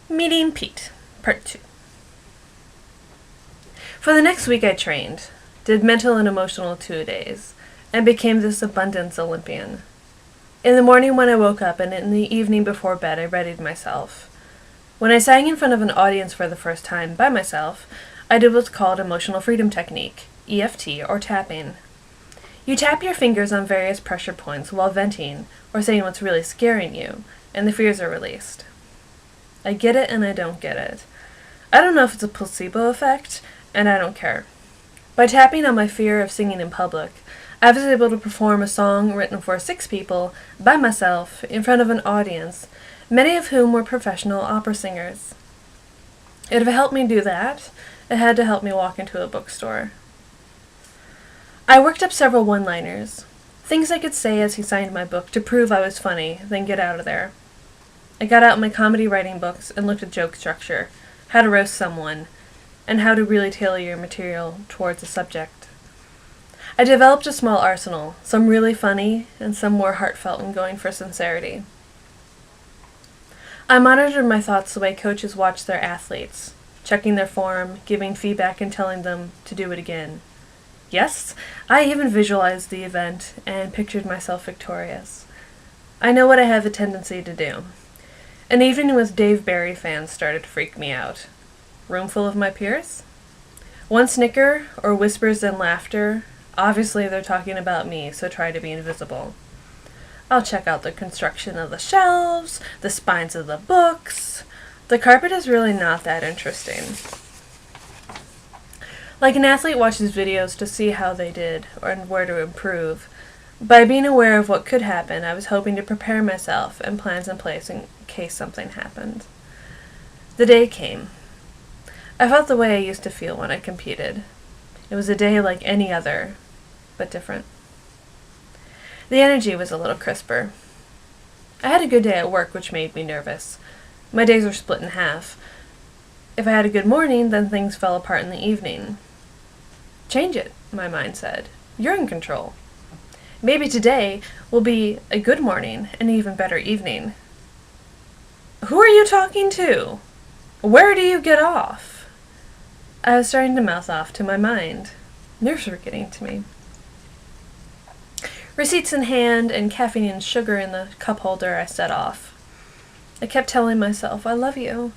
Meeting Pete, Part 2. For the next week I trained, did mental and emotional 2-a-days, and became this abundance Olympian. In the morning when I woke up and in the evening before bed I readied myself. When I sang in front of an audience for the first time by myself, I did what's called Emotional Freedom Technique, EFT, or tapping. You tap your fingers on various pressure points while venting or saying what's really scaring you, and the fears are released. I get it and I don't get it. I don't know if it's a placebo effect, and I don't care. By tapping on my fear of singing in public, I was able to perform a song written for 6 people, by myself, in front of an audience, many of whom were professional opera singers. If it helped me do that, it had to help me walk into a bookstore. I worked up several one-liners, things I could say as he signed my book to prove I was funny, then get out of there. I got out my comedy writing books and looked at joke structure, how to roast someone, and how to really tailor your material towards a subject. I developed a small arsenal, some really funny and some more heartfelt and going for sincerity. I monitored my thoughts the way coaches watch their athletes, checking their form, giving feedback and telling them to do it again. Yes, I even visualized the event and pictured myself victorious. I know what I have a tendency to do. An evening with Dave Barry fans started to freak me out. Room full of my peers? One snicker, or whispers and laughter. Obviously they're talking about me, so try to be invisible. I'll check out the construction of the shelves, the spines of the books. The carpet is really not that interesting. Like an athlete watches videos to see how they did, and where to improve. By being aware of what could happen, I was hoping to prepare myself and plans in place in case something happened. The day came. I felt the way I used to feel when I competed. It was a day like any other, but different. The energy was a little crisper. I had a good day at work, which made me nervous. My days were split in half. If I had a good morning, then things fell apart in the evening. Change it, my mind said. You're in control. Maybe today will be a good morning and an even better evening. Who are you talking to? Where do you get off? I was starting to mouth off to my mind. Nerves were getting to me. Receipts in hand and caffeine and sugar in the cup holder, I set off. I kept telling myself, I love you,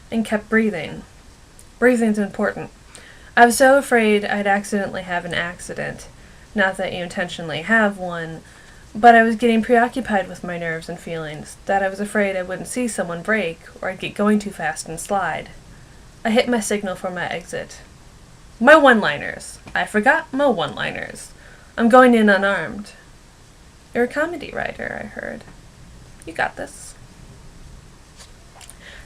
and kept breathing. Breathing's important. I was so afraid I'd accidentally have an accident. Not that you intentionally have one, but I was getting preoccupied with my nerves and feelings, that I was afraid I wouldn't see someone break, or I'd get going too fast and slide. I hit my signal for my exit. My one-liners. I forgot my one-liners. I'm going in unarmed. You're a comedy writer, I heard. You got this.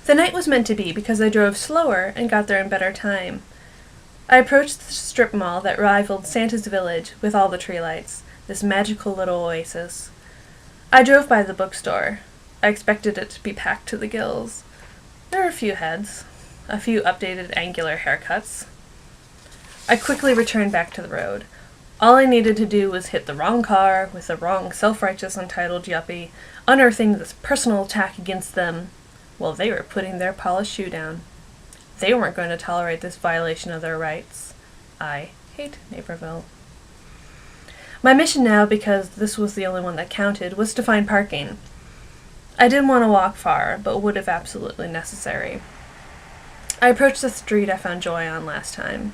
The night was meant to be because I drove slower and got there in better time. I approached the strip mall that rivaled Santa's Village with all the tree lights, this magical little oasis. I drove by the bookstore. I expected it to be packed to the gills. There were a few heads, a few updated angular haircuts. I quickly returned back to the road. All I needed to do was hit the wrong car with the wrong self-righteous entitled yuppie, unearthing this personal attack against them while they were putting their polished shoe down. They weren't going to tolerate this violation of their rights. I hate Naperville. My mission now, because this was the only one that counted, was to find parking. I didn't want to walk far, but would if absolutely necessary. I approached the street I found Joy on last time.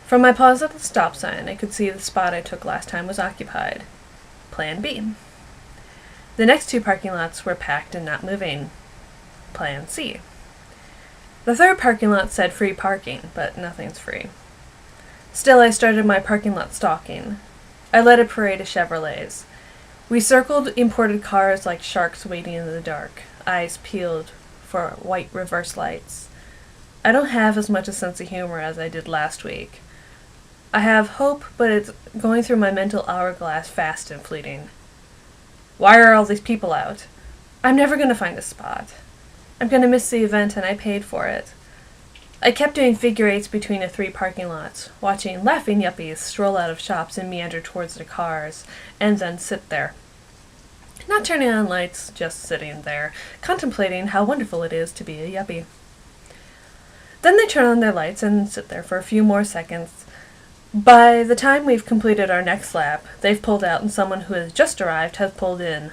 From my pause at the stop sign, I could see the spot I took last time was occupied. Plan B. The next 2 parking lots were packed and not moving. Plan C. The third parking lot said free parking, but nothing's free. Still, I started my parking lot stalking. I led a parade of Chevrolets. We circled imported cars like sharks waiting in the dark, eyes peeled for white reverse lights. I don't have as much a sense of humor as I did last week. I have hope, but it's going through my mental hourglass fast and fleeting. Why are all these people out? I'm never going to find a spot. I'm going to miss the event and I paid for it. I kept doing figure eights between the 3 parking lots, watching laughing yuppies stroll out of shops and meander towards their cars, and then sit there. Not turning on lights, just sitting there, contemplating how wonderful it is to be a yuppie. Then they turn on their lights and sit there for a few more seconds. By the time we've completed our next lap, they've pulled out and someone who has just arrived has pulled in.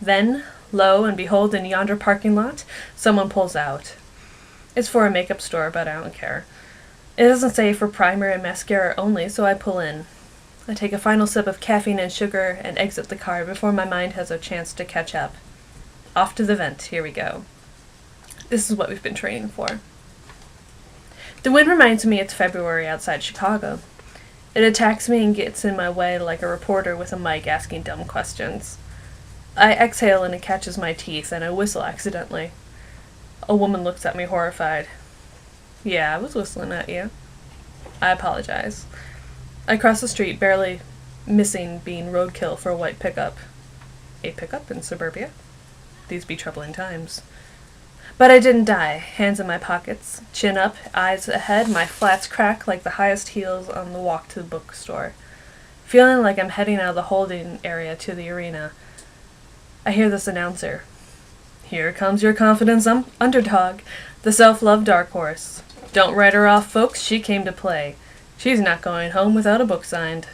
Then, lo and behold, in yonder parking lot, someone pulls out. It's for a makeup store, but I don't care. It doesn't say for primer and mascara only, so I pull in. I take a final sip of caffeine and sugar and exit the car before my mind has a chance to catch up. Off to the vent, here we go. This is what we've been training for. The wind reminds me it's February outside Chicago. It attacks me and gets in my way like a reporter with a mic asking dumb questions. I exhale and it catches my teeth and I whistle accidentally. A woman looks at me horrified. Yeah, I was whistling at you. I apologize. I cross the street, barely missing being roadkill for a white pickup. A pickup in suburbia? These be troubling times. But I didn't die. Hands in my pockets, chin up, eyes ahead, my flats crack like the highest heels on the walk to the bookstore. Feeling like I'm heading out of the holding area to the arena, I hear this announcer. Here comes your confidence underdog, the self-love dark horse. Don't write her off, folks, she came to play. She's not going home without a book signed.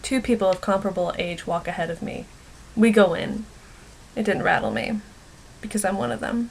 2 people of comparable age walk ahead of me. We go in. It didn't rattle me, because I'm one of them.